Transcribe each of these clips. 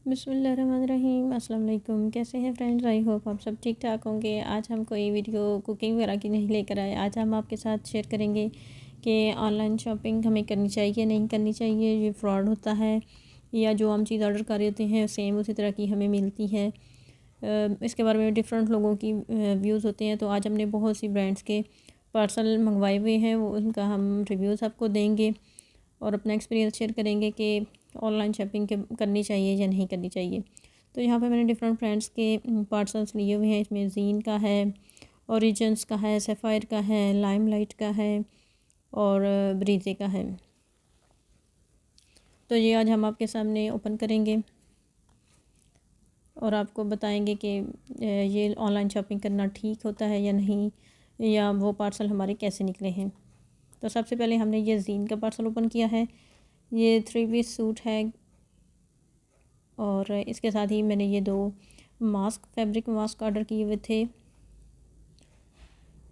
बिस्मिल्लाहिर्रहमानिर्रहीम। अस्सलाम वालेकुम। कैसे हैं फ्रेंड्स? आई होप आप सब ठीक ठाक होंगे। आज हम कोई वीडियो कुकिंग वगैरह की नहीं लेकर आए। आज हम आपके साथ शेयर करेंगे कि ऑनलाइन शॉपिंग हमें करनी चाहिए नहीं करनी चाहिए, ये फ्रॉड होता है या जो हम चीज़ ऑर्डर कर रहे होते हैं सेम उसी तरह की हमें मिलती है। इसके बारे में डिफरेंट लोगों की व्यूज़ होते हैं। तो आज हमने बहुत सी ब्रांड्स के पार्सल मंगवाए हुए हैं, वो उनका हम रिव्यूज़ आपको देंगे और अपना एक्सपीरियंस शेयर करेंगे कि ऑनलाइन शॉपिंग करनी चाहिए या नहीं करनी चाहिए। तो यहाँ पे मैंने डिफरेंट ब्रांड्स के पार्सल्स लिए हुए हैं। इसमें जीन का है, ओरिजिन्स का है, सफ़ायर का है, लाइमलाइट का है और ब्रीजे का है। तो ये आज हम आपके सामने ओपन करेंगे और आपको बताएंगे कि ये ऑनलाइन शॉपिंग करना ठीक होता है या नहीं, या वो पार्सल हमारे कैसे निकले हैं। तो सबसे पहले हमने ये जीन का पार्सल ओपन किया है। ये 3 पीस सूट है और इसके साथ ही मैंने ये 2 मास्क, फैब्रिक मास्क ऑर्डर किए हुए थे,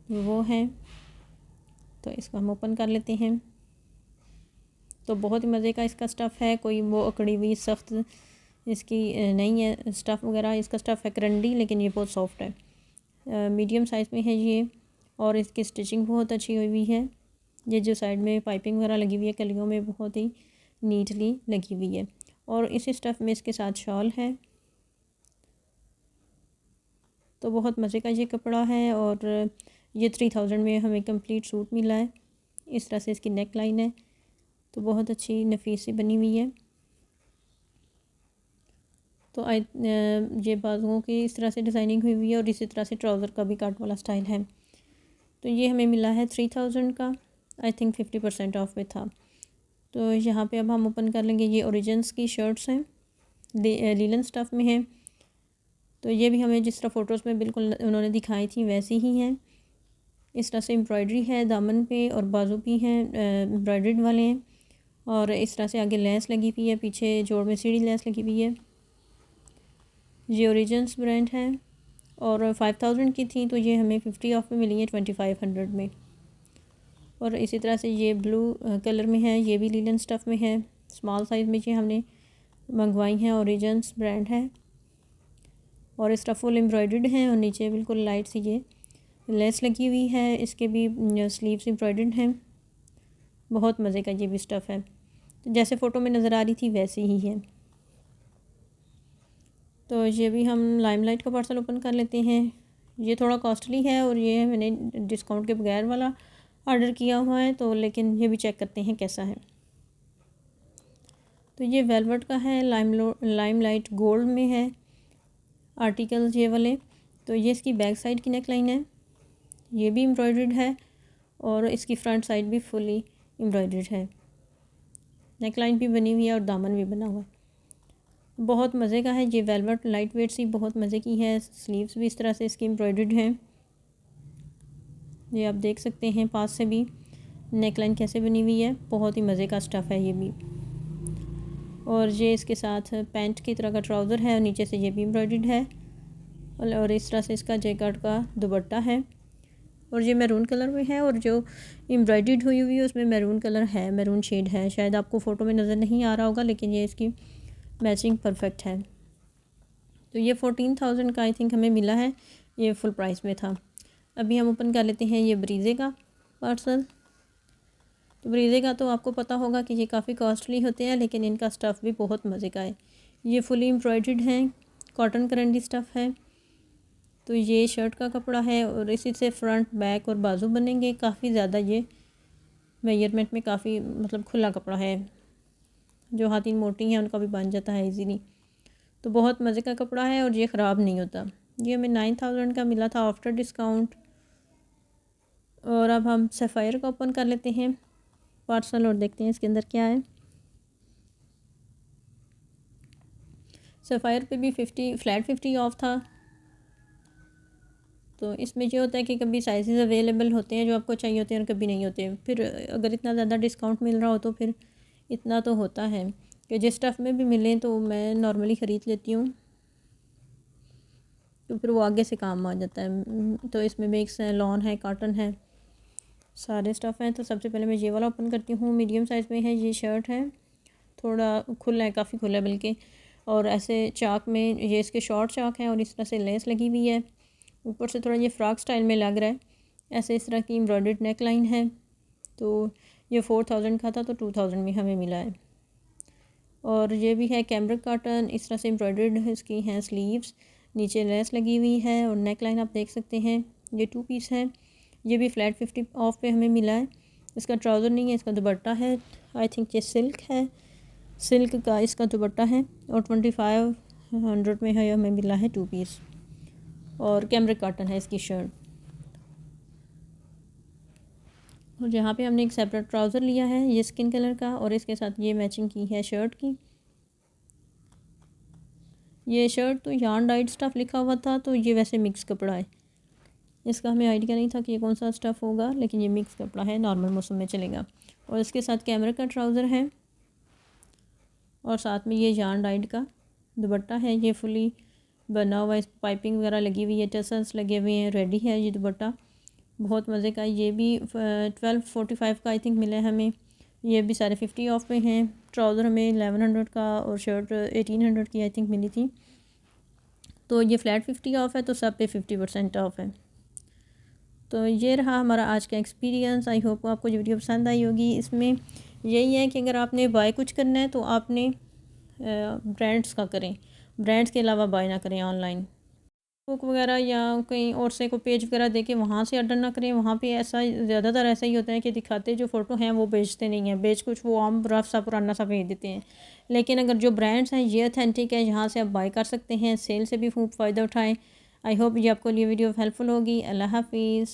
वो हैं। तो इसको हम ओपन कर लेते हैं। तो बहुत ही मज़े का इसका स्टफ़ है, कोई वो अकड़ी हुई सख्त इसकी नहीं है स्टफ़ वगैरह। इसका स्टफ़ है करंडी, लेकिन ये बहुत सॉफ्ट है। मीडियम साइज़ में है ये और इसकी स्टिचिंग बहुत अच्छी हुई है। ये जो साइड में पाइपिंग वगैरह लगी हुई है कलियों में, बहुत ही नीटली लगी हुई है। और इसी स्टफ़ में इसके साथ शॉल है। तो बहुत मज़े का ये कपड़ा है और ये 3000 में हमें कंप्लीट सूट मिला है। इस तरह से इसकी नेक लाइन है, तो बहुत अच्छी नफीस सी बनी हुई है। तो ये बाजुओं की इस तरह से डिज़ाइनिंग हुई हुई है और इसी तरह से ट्राउज़र का भी कट वाला स्टाइल है। तो ये हमें मिला है 3000 का। आई थिंक 50% ऑफ में था। तो यहाँ पे अब हम ओपन कर लेंगे। ये ओरिजिन्स की शर्ट्स हैं, लीलन स्टफ़ में है। तो ये भी हमें जिस तरह फ़ोटोज़ में बिल्कुल उन्होंने दिखाई थी वैसी ही हैं। इस तरह से एम्ब्रॉयडरी है दामन पे और बाजू भी हैं एम्ब्रॉयडर्ड वाले हैं। और इस तरह से आगे लेस लगी हुई है, पीछे जोड़ में सीढ़ी लेस लगी हुई है। ये ओरिजिन्स ब्रांड है और 5000 की थी, तो ये हमें 50 ऑफ में मिली है 2500 में। और इसी तरह से ये ब्लू कलर में है, ये भी लीलन स्टफ़ में है। स्मॉल साइज़ में ये हमने मंगवाई हैं, ओरिजिन्स ब्रांड है और इसका फुल एम्ब्रॉयडर्ड है और नीचे बिल्कुल लाइट सी ये लेस लगी हुई है। इसके भी स्लीव्स एम्ब्रॉयडर्ड हैं। बहुत मज़े का ये भी स्टफ़ है, तो जैसे फ़ोटो में नज़र आ रही थी वैसी ही है। तो ये भी हम लाइमलाइट का पार्सल ओपन कर लेते हैं। ये थोड़ा कॉस्टली है और ये मैंने डिस्काउंट के बगैर वाला ऑर्डर किया हुआ है, तो लेकिन ये भी चेक करते हैं कैसा है। तो ये वेलवेट का है, लाइमलाइट गोल्ड में है आर्टिकल्स ये वाले। तो ये इसकी बैक साइड की नेक लाइन है, ये भी एम्ब्रॉयडर्ड है और इसकी फ्रंट साइड भी फुली एम्ब्रॉयडर्ड है। नेक लाइन भी बनी हुई है और दामन भी बना हुआ है। बहुत मज़े का है ये वेलवेट, लाइट वेट सी बहुत मज़े की है। स्लीव्स भी इस तरह से इसकी एम्ब्रॉयडर्ड हैं, ये आप देख सकते हैं पास से भी नेक लाइन कैसे बनी हुई है। बहुत ही मज़े का स्टफ़ है ये भी। और ये इसके साथ पैंट की तरह का ट्राउज़र है और नीचे से ये भी एम्ब्रॉयडर्ड है और इस तरह से इसका जैकेट का दुपट्टा है और ये मैरून कलर में है और जो एम्ब्रॉयडर्ड हुई हुई है उसमें मैरून कलर है, मैरून शेड है। शायद आपको फ़ोटो में नज़र नहीं आ रहा होगा, लेकिन ये इसकी मैचिंग परफेक्ट है। तो ये 14000 का आई थिंक हमें मिला है, ये फुल प्राइस में था। अभी हम ओपन कर लेते हैं ये ब्रीजे का पार्सल। तो ब्रीजे का तो आपको पता होगा कि ये काफ़ी कॉस्टली होते हैं, लेकिन इनका स्टफ़ भी बहुत मज़े का है। ये फुली एम्ब्रॉयडर्ड है, कॉटन करंडी स्टफ़ है। तो ये शर्ट का कपड़ा है और इसी से फ्रंट बैक और बाजू बनेंगे। काफ़ी ज़्यादा ये मेजरमेंट में काफ़ी मतलब खुला कपड़ा है, जो हाथीन मोटी हैं उनका भी बन जाता है इजीली। तो बहुत मज़े का कपड़ा है और ये ख़राब नहीं होता। ये हमें 9000 का मिला था आफ्टर डिस्काउंट। और अब हम सफ़ायर का ओपन कर लेते हैं पार्सल और देखते हैं इसके अंदर क्या है। सफ़ायर पे भी 50 ऑफ था। तो इसमें ये होता है कि कभी साइज़ अवेलेबल होते हैं जो आपको चाहिए होते हैं और कभी नहीं होते। फिर अगर इतना ज़्यादा डिस्काउंट मिल रहा हो तो फिर इतना तो होता है कि जिस स्टफ़ में भी मिलें तो मैं नॉर्मली ख़रीद लेती हूँ, तो फिर वो आगे से काम आ जाता है। तो इसमें मिक्स है, लॉन है, कॉटन है, सारे स्टफ़ हैं। तो सबसे पहले मैं ये वाला ओपन करती हूँ। मीडियम साइज़ में है, ये शर्ट है, थोड़ा खुला है, काफ़ी खुला है बल्कि। और ऐसे चाक में ये इसके शॉर्ट चाक हैं और इस तरह से लेस लगी हुई है। ऊपर से थोड़ा ये फ्रॉक स्टाइल में लग रहा है। ऐसे इस तरह की एम्ब्रॉयडर्ड नेक लाइन है। तो ये 4000 का था तो 2000 में हमें मिला है। और ये भी है कैमरिक कॉटन, इस तरह से एम्ब्रॉयडर्ड इसकी हैं स्लीव्स, नीचे लेस लगी हुई है और नेक लाइन आप देख सकते हैं। ये 2 पीस है। ये भी फ्लैट 50 ऑफ पे हमें मिला है। इसका ट्राउज़र नहीं है, इसका दुपट्टा है। आई थिंक ये सिल्क है, सिल्क का इसका दुपट्टा है और 2500 में है हमें मिला है 2 पीस। और कैमरिक कॉटन है इसकी शर्ट। और यहाँ पे हमने एक सेपरेट ट्राउज़र लिया है ये स्किन कलर का और इसके साथ ये मैचिंग की है शर्ट की। ये शर्ट तो यार्न डाइड स्टफ़ लिखा हुआ था, तो ये वैसे मिक्स कपड़ा है। इसका हमें आइडिया नहीं था कि ये कौन सा स्टफ़ होगा, लेकिन ये मिक्स कपड़ा है, नॉर्मल मौसम में चलेगा। और इसके साथ कैमरे का ट्राउज़र है और साथ में ये यार्न डाइड का दुपट्टा है। ये फुली बना हुआ है, पाइपिंग वगैरह लगी हुई है, टसल्स लगे हुए हैं, रेडी है ये दुपट्टा। बहुत मज़े का। ये भी 1245 का आई थिंक मिला है हमें। ये भी सारे 50 ऑफ पे हैं। ट्राउज़र हमें 1100 का और शर्ट 1800 की आई थिंक मिली थी। तो ये फ्लैट 50 ऑफ है, तो सब पे 50% ऑफ है। तो ये रहा हमारा आज का एक्सपीरियंस। आई होप आपको ये वीडियो पसंद आई होगी। इसमें यही है कि अगर आपने बाय कुछ करना है तो आपने ब्रांड्स का करें, ब्रांड्स के अलावा बाय ना करें ऑनलाइन। बुक वगैरह या कहीं और से कोई पेज वगैरह देके वहाँ से ऑर्डर ना करें। वहाँ पे ऐसा ज़्यादातर ऐसा ही होता है कि दिखाते जो फ़ोटो हैं वो बेचते नहीं हैं, बेच कुछ वो आम रफ सा पुराना सा भेज देते हैं। लेकिन अगर जो ब्रांड्स हैं ये अथेंटिक है, यहाँ से आप बाय कर सकते हैं, सेल से भी खूब फ़ायदा उठाएँ। आई होप ये आपको ये वीडियो हेल्पफुल होगी। अल्लाह हाफिज़।